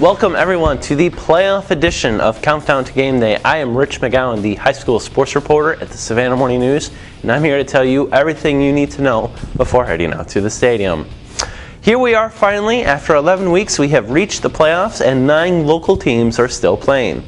Welcome everyone to the playoff edition of Countdown to Game Day. I am Rich McGowan, the high school sports reporter at the Savannah Morning News, and I'm here to tell you everything you need to know before heading out to the stadium. Here we are finally. After 11 weeks, we have reached the playoffs and 9 local teams are still playing.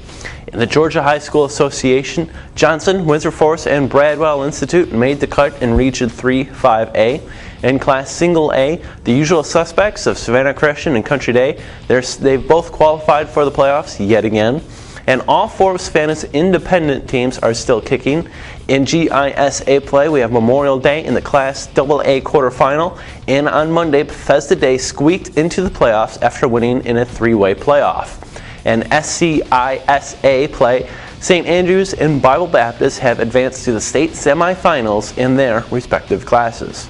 In the Georgia High School Association, Johnson, Windsor Forest, and Bradwell Institute made the cut in Region 3 5A. In Class Single A, the usual suspects of Savannah Christian and Country Day, they've both qualified for the playoffs yet again. And all 4 of Savannah's independent teams are still kicking. In GISA play, we have Memorial Day in the Class AA quarterfinal. And on Monday, Bethesda Day squeaked into the playoffs after winning in a 3-way playoff. And SCISA play, St. Andrews and Bible Baptist have advanced to the state semifinals in their respective classes.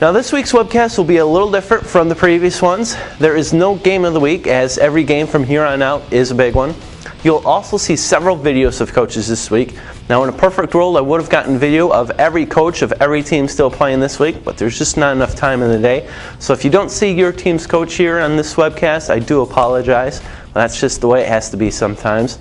Now this week's webcast will be a little different from the previous ones. There is no game of the week, as every game from here on out is a big one. You'll also see several videos of coaches this week. Now in a perfect world, I would have gotten video of every coach of every team still playing this week, but there's just not enough time in the day. So if you don't see your team's coach here on this webcast, I do apologize. That's just the way it has to be sometimes.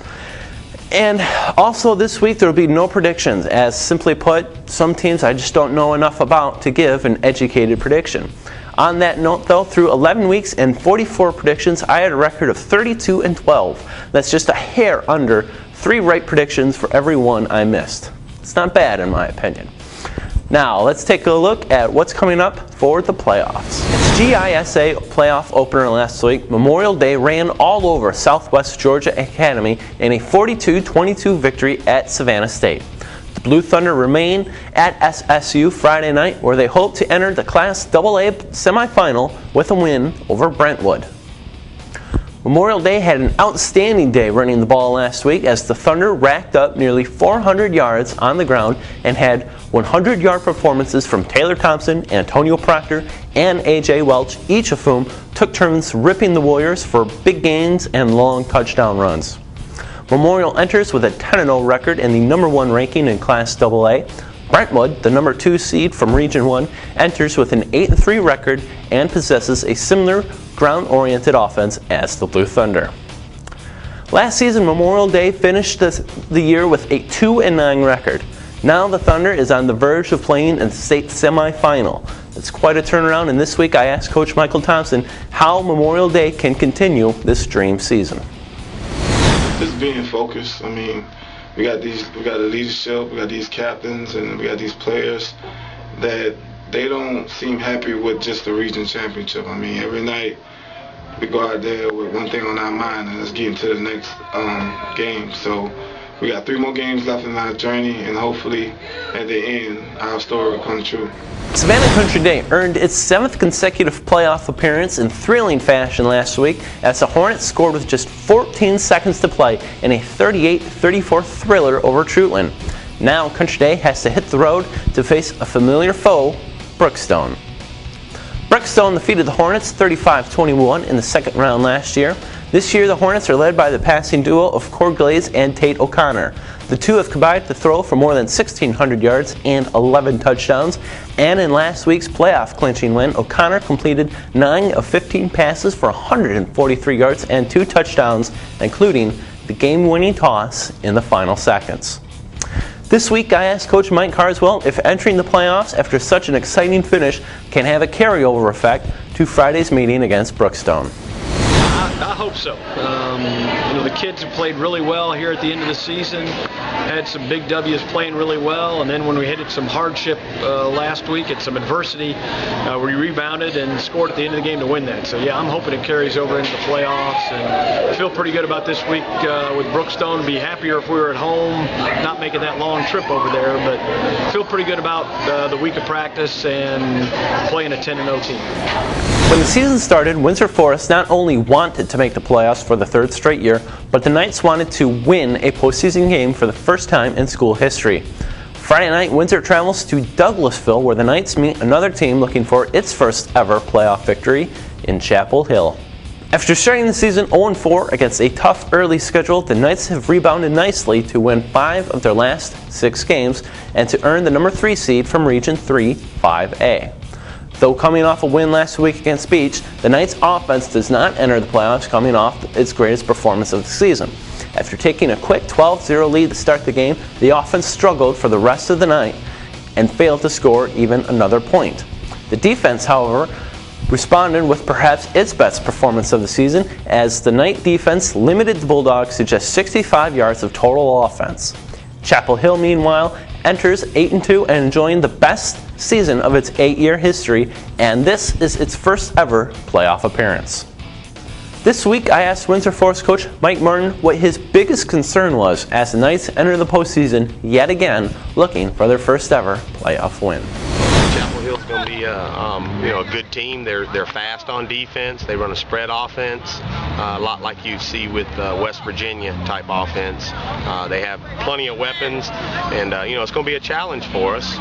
And also this week there will be no predictions, as simply put, some teams I just don't know enough about to give an educated prediction. On that note though, through 11 weeks and 44 predictions, I had a record of 32-12. That's just a hair under 3 right predictions for every one I missed. It's not bad in my opinion. Now let's take a look at what's coming up for the playoffs. It's GISA playoff opener last week. Memorial Day ran all over Southwest Georgia Academy in a 42-22 victory at Savannah State. The Blue Thunder remain at SSU Friday night, where they hope to enter the Class AA semifinal with a win over Brentwood. Memorial Day had an outstanding day running the ball last week, as the Thunder racked up nearly 400 yards on the ground and had 100-yard performances from Taylor Thompson, Antonio Proctor, and A.J. Welch, each of whom took turns ripping the Warriors for big gains and long touchdown runs. Memorial enters with a 10-0 record and the number 1 ranking in Class AA. Brentwood, the number 2 seed from Region 1, enters with an 8-3 record and possesses a similar ground-oriented offense as the Blue Thunder. Last season, Memorial Day finished the year with a 2-9 record. Now the Thunder is on the verge of playing in the state semifinal. It's quite a turnaround, and this week I asked Coach Michael Thompson how Memorial Day can continue this dream season. Just being focused. I mean, we got the leadership, we got these captains, and we got these players that they don't seem happy with just the region championship. I mean, every night we go out there with one thing on our mind, and it's getting to the next game. So we got 3 more games left in our journey, and hopefully at the end our story will come true. Savannah Country Day earned its 7th consecutive playoff appearance in thrilling fashion last week, as the Hornets scored with just 14 seconds to play in a 38-34 thriller over Trutland. Now Country Day has to hit the road to face a familiar foe, Brookstone. Brookstone defeated the Hornets 35-21 in the second round last year. This year the Hornets are led by the passing duo of Cord Glaze and Tate O'Connor. The two have combined to throw for more than 1,600 yards and 11 touchdowns. And in last week's playoff clinching win, O'Connor completed 9 of 15 passes for 143 yards and 2 touchdowns, including the game-winning toss in the final seconds. This week I asked Coach Mike Carswell if entering the playoffs after such an exciting finish can have a carryover effect to Friday's meeting against Brookstone. I hope so. The kids have played really well here at the end of the season, had some big W's playing really well, and then when we hit some hardship last week and some adversity, we rebounded and scored at the end of the game to win that. So yeah, I'm hoping it carries over into the playoffs, and I feel pretty good about this week with Brookstone. Be happier if we were at home, not making that long trip over there, but I feel pretty good about the week of practice and playing a 10-0 team. When the season started, Windsor Forest not only wanted to make the playoffs for the 3rd straight year, but the Knights wanted to win a postseason game for the first time in school history. Friday night, Windsor travels to Douglasville, where the Knights meet another team looking for its first ever playoff victory in Chapel Hill. After starting the season 0-4 against a tough early schedule, the Knights have rebounded nicely to win 5 of their last 6 games and to earn the number 3 seed from Region 3 5A. Though coming off a win last week against Beach, the Knights offense does not enter the playoffs coming off its greatest performance of the season. After taking a quick 12-0 lead to start the game, the offense struggled for the rest of the night and failed to score even another point. The defense, however, responded with perhaps its best performance of the season, as the Knight defense limited the Bulldogs to just 65 yards of total offense. Chapel Hill, meanwhile, enters 8-2 and enjoying the best season of its 8-year history, and this is its first ever playoff appearance. This week, I asked Windsor Forest coach Mike Martin what his biggest concern was as the Knights enter the postseason yet again, looking for their first ever playoff win. Chapel Hill's going to be a good team. They're fast on defense. They run a spread offense, a lot like you see with West Virginia type offense. They have plenty of weapons, and it's going to be a challenge for us.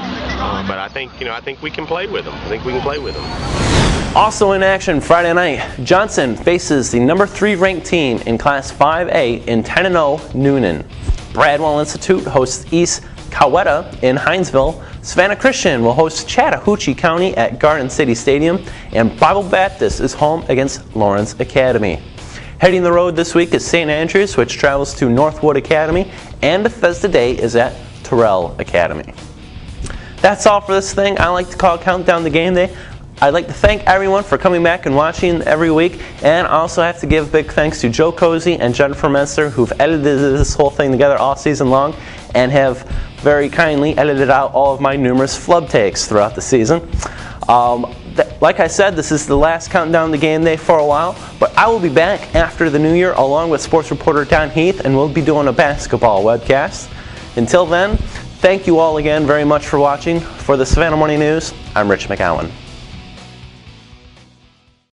But I think we can play with them. Also in action Friday night, Johnson faces the number 3 ranked team in Class 5A in 10-0 Noonan. Bradwell Institute hosts East Coweta in Hinesville. Savannah Christian will host Chattahoochee County at Garden City Stadium, and Bible Baptist is home against Lawrence Academy. Heading the road this week is St. Andrews, which travels to Northwood Academy, and Bethesda Day is at Terrell Academy. That's all for this thing I like to call Countdown to Game Day. I'd like to thank everyone for coming back and watching every week, and I also have to give big thanks to Joe Cozy and Jennifer Menster, who've edited this whole thing together all season long and have very kindly edited out all of my numerous flub takes throughout the season. Like I said, this is the last Countdown to Game Day for a while, but I will be back after the new year along with sports reporter Don Heath, and we'll be doing a basketball webcast. Until then, thank you all again very much for watching. For the Savannah Morning News, I'm Rich McGowan.